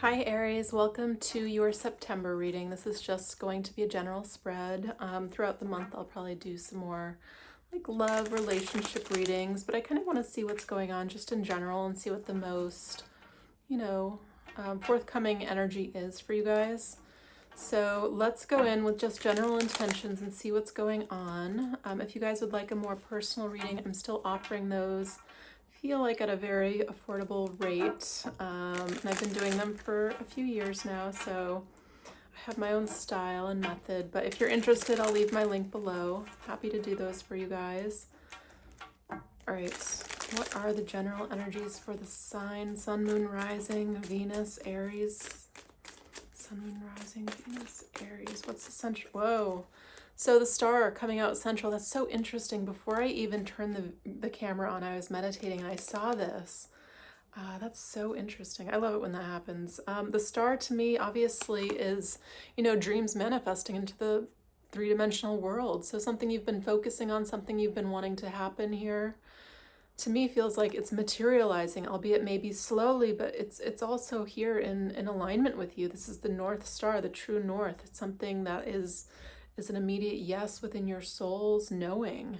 Hi Aries, welcome to your September reading. This is just going to be a general spread. Throughout the month I'll probably do some more like love relationship readings, but I kind of want to see what's going on just in general and see what the most, forthcoming energy is for you guys. So let's go in with just general intentions and see what's going on. If you guys would like a more personal reading, I'm still offering those. Feel like at a very affordable rate, and I've been doing them for a few years now, so I have my own style and method. But if you're interested, I'll leave my link below. Happy to do those for you guys. All right, what are the general energies for the sign? Sun, Moon, Rising, Venus, Aries. Sun, Moon, Rising, Venus, Aries. What's the central? Whoa. So the star coming out central, that's so interesting. Before I even turned the camera on, I was meditating and I saw this. That's so interesting. I love it when that happens. The star to me obviously is, dreams manifesting into the three-dimensional world. So something you've been focusing on, something you've been wanting to happen here, to me feels like it's materializing, albeit maybe slowly, but it's also here in alignment with you. This is the North Star, the true North. It's something that is an immediate yes within your soul's knowing.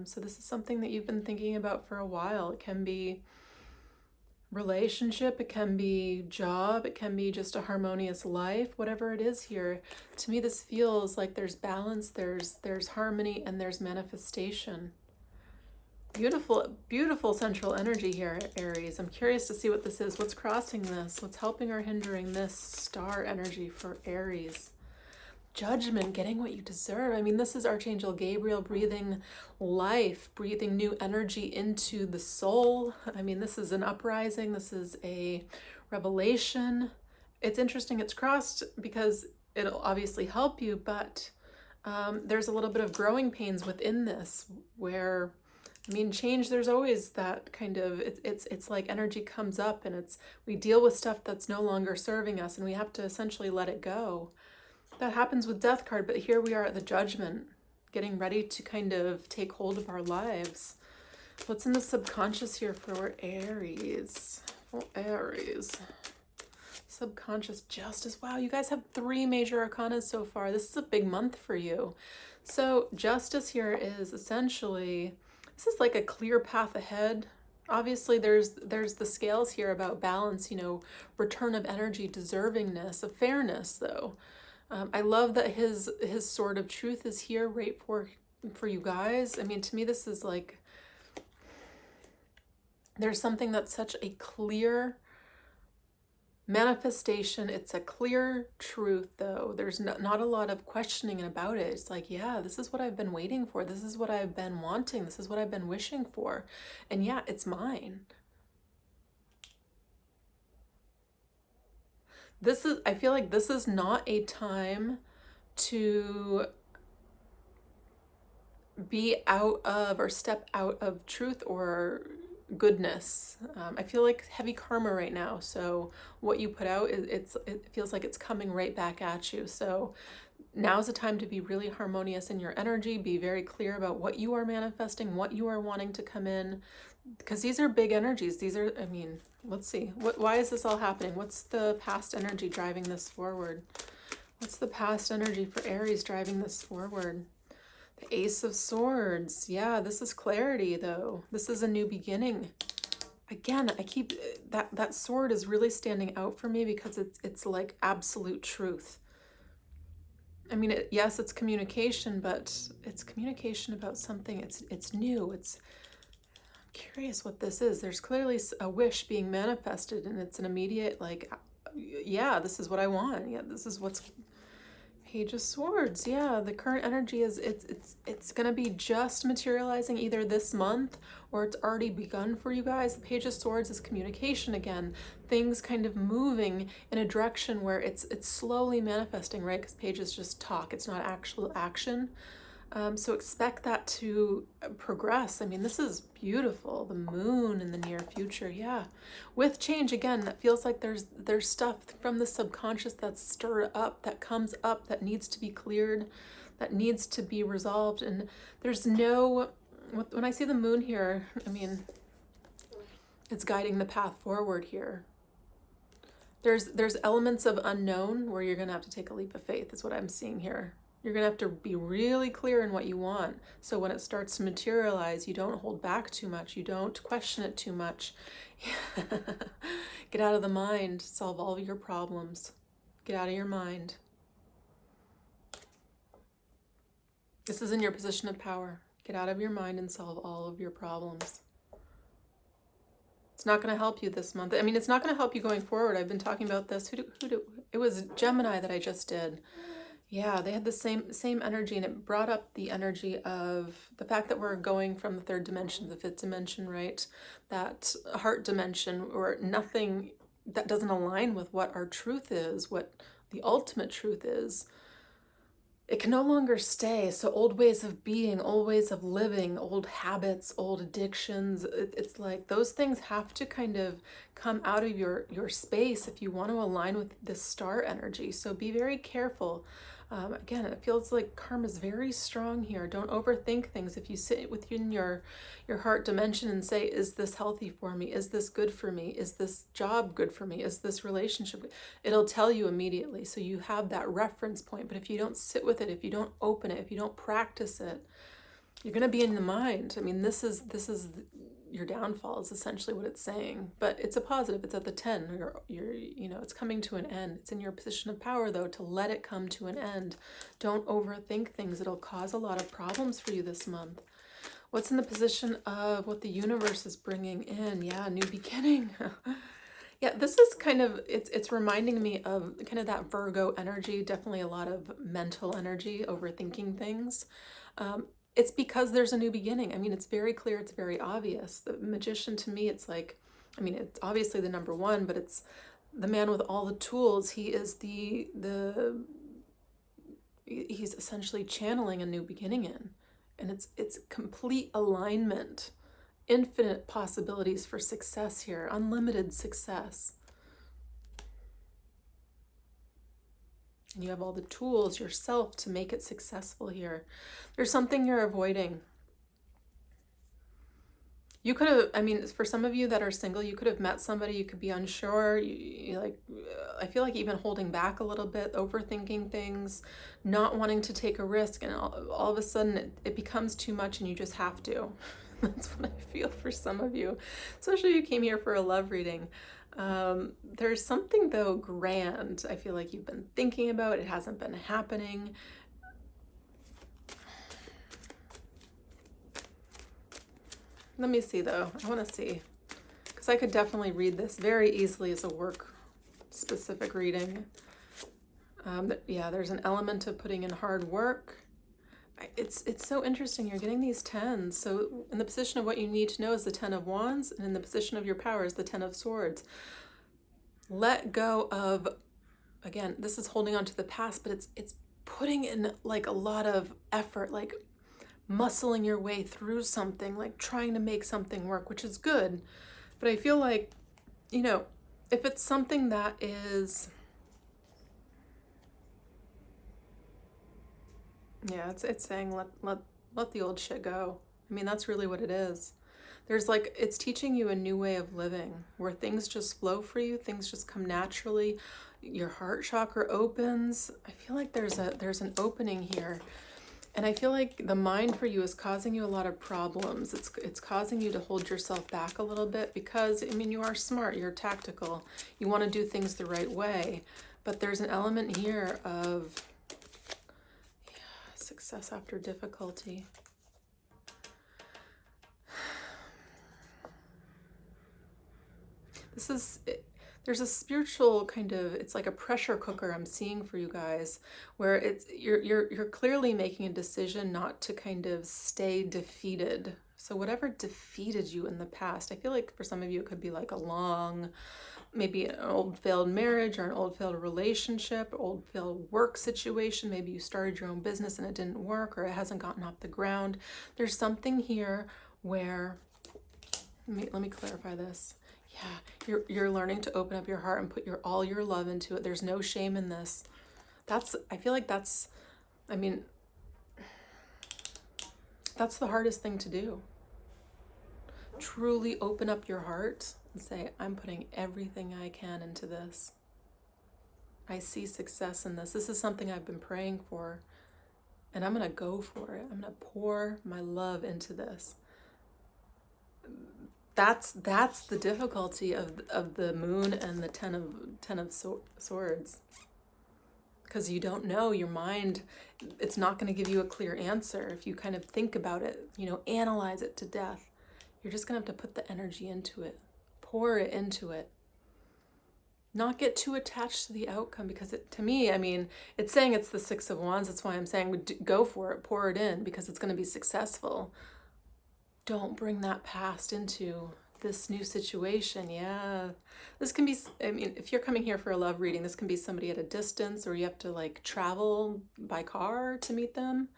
So this is something that you've been thinking about for a while. It can be relationship, it can be job, it can be just a harmonious life, whatever it is here. To me, this feels like there's balance, there's harmony, and there's manifestation. Beautiful, beautiful central energy here, Aries. I'm curious to see what this is. What's crossing this? What's helping or hindering this star energy for Aries? Judgment, getting what you deserve. I mean, this is Archangel Gabriel breathing life, breathing new energy into the soul. I mean, this is an uprising. This is a revelation. It's interesting. It's crossed because it'll obviously help you, but there's a little bit of growing pains within this where, I mean, change, there's always that kind of, it's like energy comes up and we deal with stuff that's no longer serving us and we have to essentially let it go. That happens with Death card, but here we are at the Judgment, getting ready to kind of take hold of our lives. What's in the subconscious here for Aries? For Aries. Subconscious justice. Wow, you guys have 3 major arcana so far. This is a big month for you. So justice here is essentially, this is like a clear path ahead. Obviously, there's the scales here about balance, return of energy, deservingness, of fairness, though. I love that his sword of truth is here right for you guys. I mean, to me, this is like, there's something that's such a clear manifestation. It's a clear truth, though. There's not a lot of questioning about it. It's like, yeah, this is what I've been waiting for. This is what I've been wanting. This is what I've been wishing for. And yeah, it's mine. I feel like this is not a time to be out of or step out of truth or goodness. I feel like heavy karma right now. So what you put out, it feels like it's coming right back at you. So now's the time to be really harmonious in your energy. Be very clear about what you are manifesting, what you are wanting to come in, because these are big energies. These are, I mean, let's see. Why is this all happening? What's the past energy driving this forward? What's the past energy for Aries driving this forward? The Ace of Swords. Yeah, this is clarity, though. This is a new beginning. Again, I keep, that sword is really standing out for me because it's like absolute truth. I mean, yes, it's communication, but it's communication about something. It's new. I'm curious what this is. There's clearly a wish being manifested, and it's an immediate, like, yeah, this is what I want. Yeah, this is what's Page of Swords. Yeah, the current energy is it's gonna be just materializing either this month or it's already begun for you guys. The Page of Swords is communication again. Things kind of moving in a direction where it's slowly manifesting, right? Because pages just talk. It's not actual action. So expect that to progress. I mean, this is beautiful. The moon in the near future, yeah. With change, again, that feels like there's stuff from the subconscious that's stirred up, that comes up, that needs to be cleared, that needs to be resolved. And there's no, when I see the moon here, I mean, it's guiding the path forward here. There's elements of unknown where you're going to have to take a leap of faith, is what I'm seeing here. You're going to have to be really clear in what you want. So when it starts to materialize, you don't hold back too much. You don't question it too much. Get out of the mind. Solve all of your problems. Get out of your mind. This is in your position of power. Get out of your mind and solve all of your problems. It's not going to help you this month. I mean, it's not going to help you going forward. I've been talking about this. It was Gemini that I just did. Yeah, they had the same energy, and it brought up the energy of the fact that we're going from the third dimension to the fifth dimension, right? That heart dimension, or nothing that doesn't align with what our truth is, what the ultimate truth is. It can no longer stay. So old ways of being, old ways of living, old habits, old addictions, it's like those things have to kind of come out of your space if you want to align with this star energy. So be very careful. Again, it feels like karma is very strong here. Don't overthink things. If you sit within your heart dimension and say, is this healthy for me? Is this good for me? Is this job good for me? Is this relationship good? It'll tell you immediately. So you have that reference point. But if you don't sit with it, if you don't open it, if you don't practice it, you're going to be in the mind. I mean, this is your downfall is essentially what it's saying, but it's a positive. It's at the 10. It's coming to an end. It's in your position of power, though, to let it come to an end. Don't overthink things. It'll cause a lot of problems for you this month. What's in the position of what the universe is bringing in? Yeah, new beginning. Yeah, this is kind of, it's reminding me of kind of that Virgo energy, definitely a lot of mental energy, overthinking things. It's because there's a new beginning. I mean, it's very clear, it's very obvious. The Magician, to me, it's like, I mean, it's obviously the number one, but it's the man with all the tools. He is he's essentially channeling a new beginning in. And it's complete alignment, infinite possibilities for success here, unlimited success. And you have all the tools yourself to make it successful here. There's something you're avoiding. You could have, I mean, for some of you that are single, you could have met somebody, you could be unsure, I feel like even holding back a little bit, overthinking things, not wanting to take a risk, and all of a sudden it becomes too much and you just have to. That's what I feel for some of you, especially if you came here for a love reading. There's something, though, grand I feel like you've been thinking about. It hasn't been happening. Let me see, though. I want to see, because I could definitely read this very easily as a work-specific reading. Yeah, there's an element of putting in hard work. It's so interesting. You're getting these 10s. So in the position of what you need to know is the 10 of Wands, and in the position of your power is the 10 of Swords. Let go of, again, this is holding on to the past, but it's putting in like a lot of effort, like muscling your way through something, like trying to make something work, which is good. But I feel like, if it's something that is, yeah, it's saying let the old shit go. I mean, that's really what it is. There's like, it's teaching you a new way of living where things just flow for you, things just come naturally. Your heart chakra opens. I feel like there's an opening here. And I feel like the mind for you is causing you a lot of problems. It's causing you to hold yourself back a little bit because, I mean, you are smart, you're tactical, you want to do things the right way. But there's an element here of success after difficulty. There's a spiritual kind of, it's like a pressure cooker I'm seeing for you guys, where you're clearly making a decision not to kind of stay defeated. So whatever defeated you in the past, I feel like for some of you it could be like a long, maybe an old failed marriage or an old failed relationship, old failed work situation. Maybe you started your own business and it didn't work, or it hasn't gotten off the ground. There's something here where, let me clarify this. Yeah, you're learning to open up your heart and put all your love into it. There's no shame in this. I feel like that's the hardest thing to do. Truly open up your heart and say, I'm putting everything I can into this. I see success in this. This is something I've been praying for, and I'm going to go for it. I'm going to pour my love into this. That's the difficulty of the moon and the ten of swords. Because you don't know, your mind, it's not going to give you a clear answer. If you kind of think about it, analyze it to death, you're just going to have to put the energy into it, pour it into it. Not get too attached to the outcome, because to me, I mean, it's saying it's the Six of Wands. That's why I'm saying go for it, pour it in, because it's going to be successful. Don't bring that past into this new situation. Yeah, this can be, I mean, if you're coming here for a love reading, this can be somebody at a distance, or you have to like travel by car to meet them.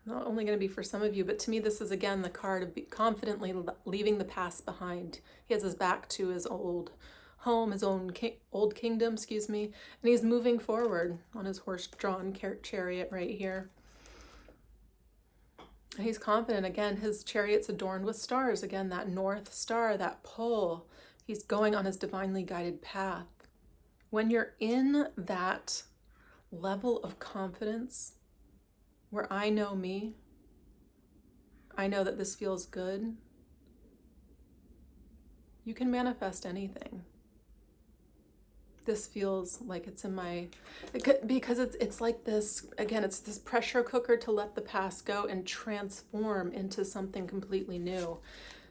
Not only going to be for some of you, but to me, this is again the card of confidently leaving the past behind. He has his back to his old home, his own old kingdom, excuse me, and he's moving forward on his horse-drawn chariot right here. And he's confident. Again, his chariot's adorned with stars. Again, that north star, that pull. He's going on his divinely guided path. When you're in that level of confidence, where I know me, I know that this feels good, you can manifest anything. This feels like it's in my, because it's like this, again, it's this pressure cooker to let the past go and transform into something completely new.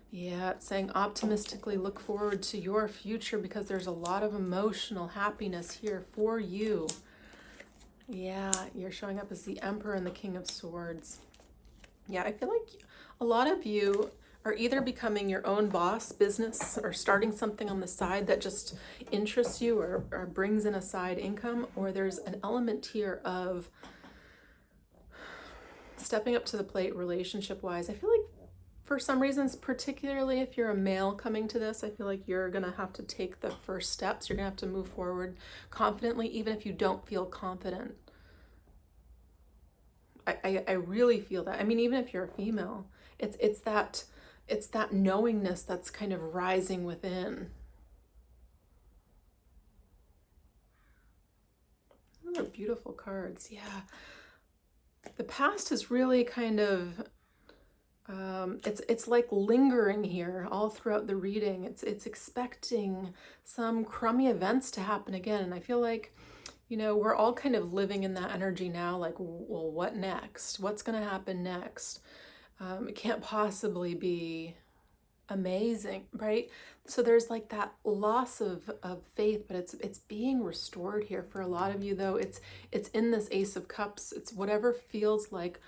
Yeah, it's saying optimistically look forward to your future, because there's a lot of emotional happiness here for you. Yeah, you're showing up as the Emperor and the King of Swords. Yeah, I feel like a lot of you are either becoming your own boss, business, or starting something on the side that just interests you or brings in a side income, or there's an element here of stepping up to the plate relationship-wise. I feel like for some reasons, particularly if you're a male coming to this, I feel like you're going to have to take the first steps. You're going to have to move forward confidently, even if you don't feel confident. I really feel that. I mean, even if you're a female, it's that knowingness that's kind of rising within. Those are beautiful cards. Yeah. The past is really kind of, it's like lingering here all throughout the reading. It's expecting some crummy events to happen again. And I feel like, we're all kind of living in that energy now, like, well, what next? What's going to happen next? It can't possibly be amazing, right? So there's like that loss of faith, but it's being restored here for a lot of you, though. It's in this Ace of Cups. It's whatever feels like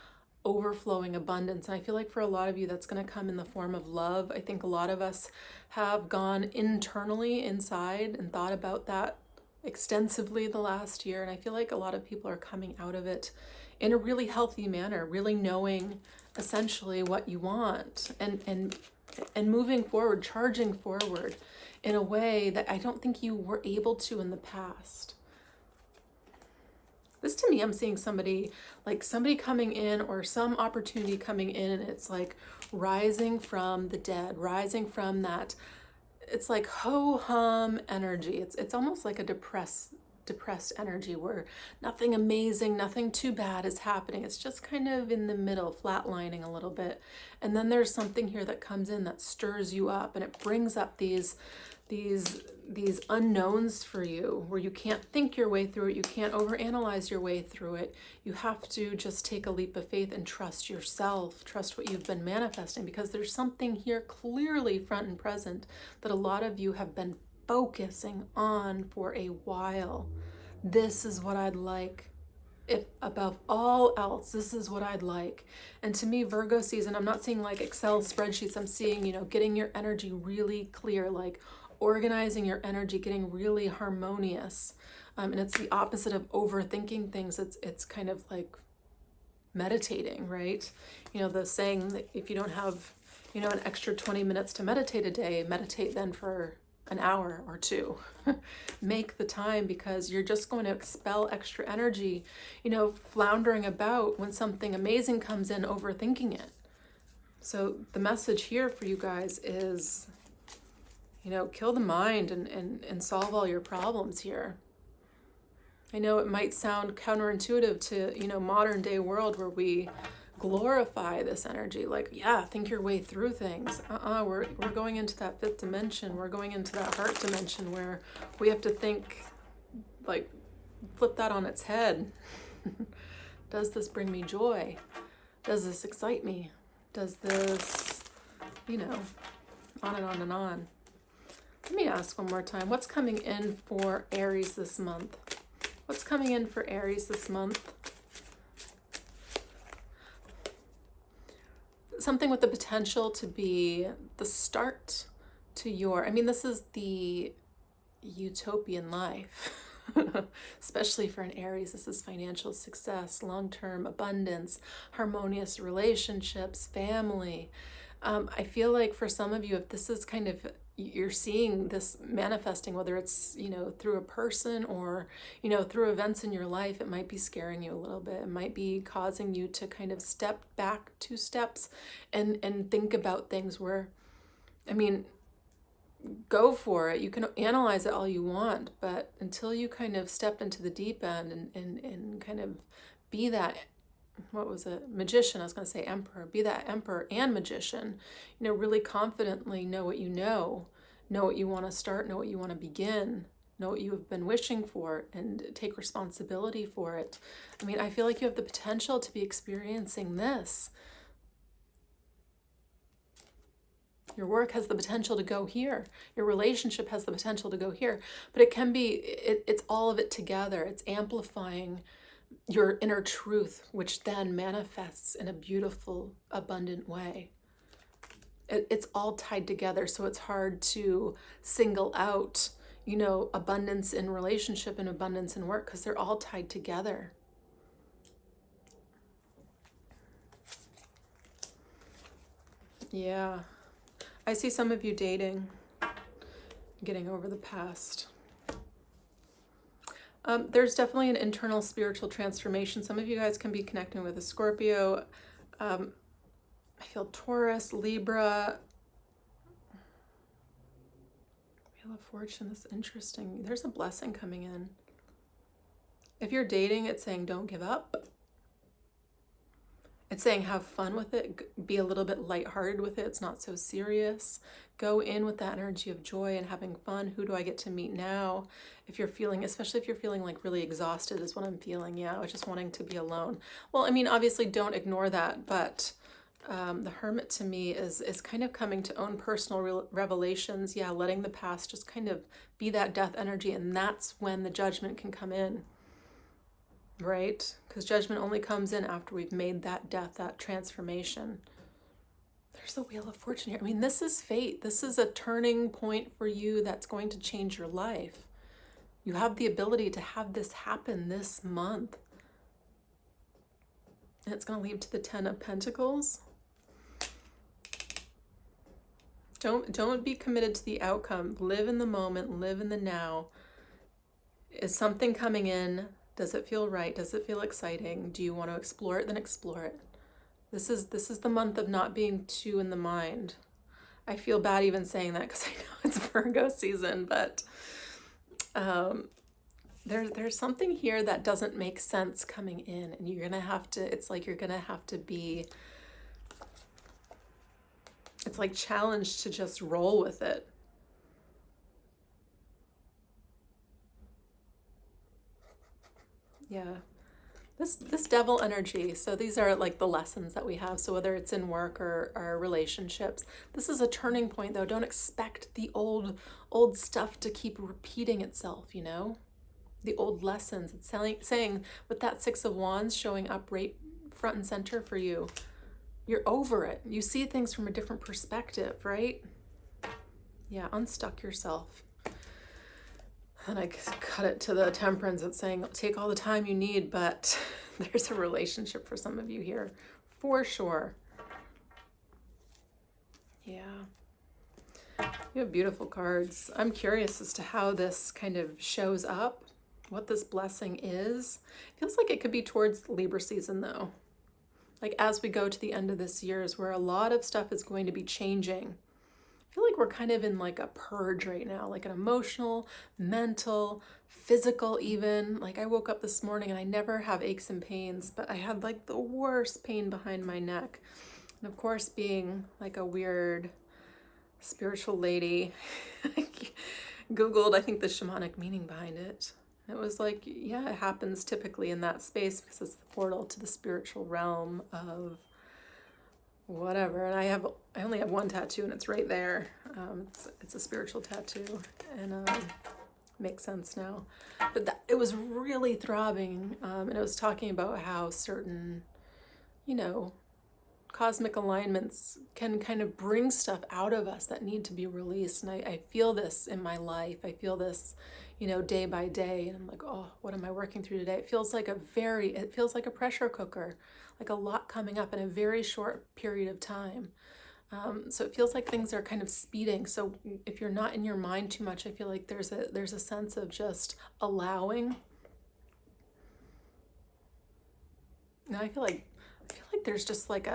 overflowing abundance. And I feel like for a lot of you, that's going to come in the form of love. I think a lot of us have gone internally inside and thought about that extensively the last year. And I feel like a lot of people are coming out of it in a really healthy manner, really knowing essentially what you want and moving forward, charging forward in a way that I don't think you were able to in the past. This, to me, I'm seeing somebody coming in, or some opportunity coming in, and it's like rising from the dead, rising from that. It's like ho-hum energy. It's almost like a depressed energy where nothing amazing, nothing too bad is happening. It's just kind of in the middle, flatlining a little bit. And then there's something here that comes in that stirs you up, and it brings up these unknowns for you, where you can't think your way through it. You can't overanalyze your way through it. You have to just take a leap of faith and trust yourself, trust what you've been manifesting, because there's something here clearly front and present that a lot of you have been focusing on for a while. This is what I'd like. If above all else, this is what I'd like. And to me, Virgo season, I'm not seeing like Excel spreadsheets. I'm seeing, getting your energy really clear, like organizing your energy, getting really harmonious. And it's the opposite of overthinking things. It's kind of like meditating, right? The saying that if you don't have, an extra 20 minutes to meditate a day, meditate then for an hour or two. Make the time, because you're just going to expel extra energy, floundering about when something amazing comes in, overthinking it. So the message here for you guys is, kill the mind and solve all your problems here. I know it might sound counterintuitive to, modern day world where we glorify this energy. Like, yeah, think your way through things. We're going into that fifth dimension. We're going into that heart dimension where we have to think, like, flip that on its head. Does this bring me joy? Does this excite me? Does this, on and on and on. Let me ask one more time. What's coming in for Aries this month? What's coming in for Aries this month? Something with the potential to be the start to this is the utopian life. Especially for an Aries, this is financial success, long-term abundance, harmonious relationships, family. I feel like for some of you, if this is kind of, you're seeing this manifesting, whether it's, through a person or, through events in your life, it might be scaring you a little bit. It might be causing you to kind of step back 2 steps and think about things where, go for it. You can analyze it all you want, but until you kind of step into the deep end and kind of be that, what was it? Magician, I was going to say emperor. Be that emperor and magician, really confidently know what you know what you want to start, know what you want to begin, know what you have been wishing for, and take responsibility for it. I feel like you have the potential to be experiencing this. Your work has the potential to go here. Your relationship has the potential to go here. But it can be, it's all of it together. It's amplifying your inner truth, which then manifests in a beautiful, abundant way. It's all tied together. So it's hard to single out, abundance in relationship and abundance in work, because they're all tied together. Yeah. I see some of you dating, getting over the past. There's definitely an internal spiritual transformation. Some of you guys can be connecting with a Scorpio. I feel Taurus, Libra. Wheel of Fortune, this is interesting. There's a blessing coming in. If you're dating, it's saying don't give up. It's saying have fun with it, be a little bit lighthearted with it. It's not so serious. Go in with that energy of joy and having fun. Who do I get to meet now? If you're feeling, especially if you're feeling like really exhausted is what I'm feeling. Yeah, I was just wanting to be alone. Well, obviously don't ignore that, but the Hermit to me is kind of coming to own personal revelations. Yeah, letting the past just kind of be that death energy, and that's when the judgment can come in. Right? Because judgment only comes in after we've made that death, that transformation. There's the Wheel of Fortune here. This is fate. This is a turning point for you that's going to change your life. You have the ability to have this happen this month. And it's going to lead to the 10 of Pentacles. Don't be committed to the outcome. Live in the moment. Live in the now. Is something coming in? Does it feel right? Does it feel exciting? Do you want to explore it? Then explore it. This is the month of not being too in the mind. I feel bad even saying that because I know it's Virgo season, but there's something here that doesn't make sense coming in, and you're gonna have to. It's like you're gonna have to be. It's like challenged to just roll with it. Yeah, this devil energy. So these are like the lessons that we have. So whether it's in work or our relationships, this is a turning point though. Don't expect the old stuff to keep repeating itself, the old lessons. It's saying with that 6 of Wands showing up right front and center for you, you're over it. You see things from a different perspective, right? Yeah, unstuck yourself. And I cut it to the Temperance. It's saying take all the time you need, but there's a relationship for some of you here, for sure. Yeah. You have beautiful cards. I'm curious as to how this kind of shows up, what this blessing is. Feels like it could be towards Libra season though. Like as we go to the end of this year is where a lot of stuff is going to be changing. I feel like we're kind of in like a purge right now, like an emotional, mental, physical even. Like I woke up this morning and I never have aches and pains, but I had like the worst pain behind my neck. And of course, being like a weird spiritual lady, I Googled, I think, the shamanic meaning behind it. It was like, yeah, it happens typically in that space because it's the portal to the spiritual realm of whatever. And I only have one tattoo and it's right there. It's a spiritual tattoo, and makes sense now. But it was really throbbing, and it was talking about how certain, you know, cosmic alignments can kind of bring stuff out of us that need to be released. And I feel this in my life. I feel this, day by day. And I'm like, oh, what am I working through today? It feels like a pressure cooker, like a lot coming up in a very short period of time. So it feels like things are kind of speeding. So if you're not in your mind too much, I feel like there's a sense of just allowing. Now I feel like there's just like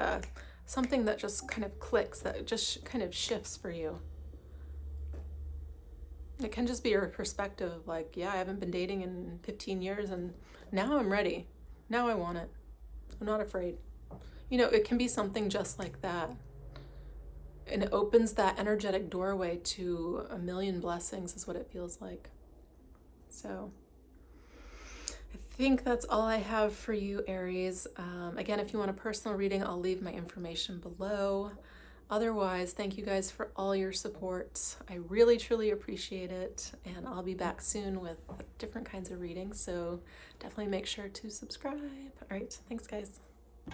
something that just kind of clicks, that just kind of shifts for you. It can just be your perspective of like, yeah, I haven't been dating in 15 years and now I'm ready. Now I want it. I'm not afraid. It can be something just like that. And it opens that energetic doorway to a million blessings is what it feels like. So I think that's all I have for you, Aries. Again, if you want a personal reading, I'll leave my information below. Otherwise, thank you guys for all your support. I really, truly appreciate it. And I'll be back soon with different kinds of readings. So definitely make sure to subscribe. All right. Thanks, guys.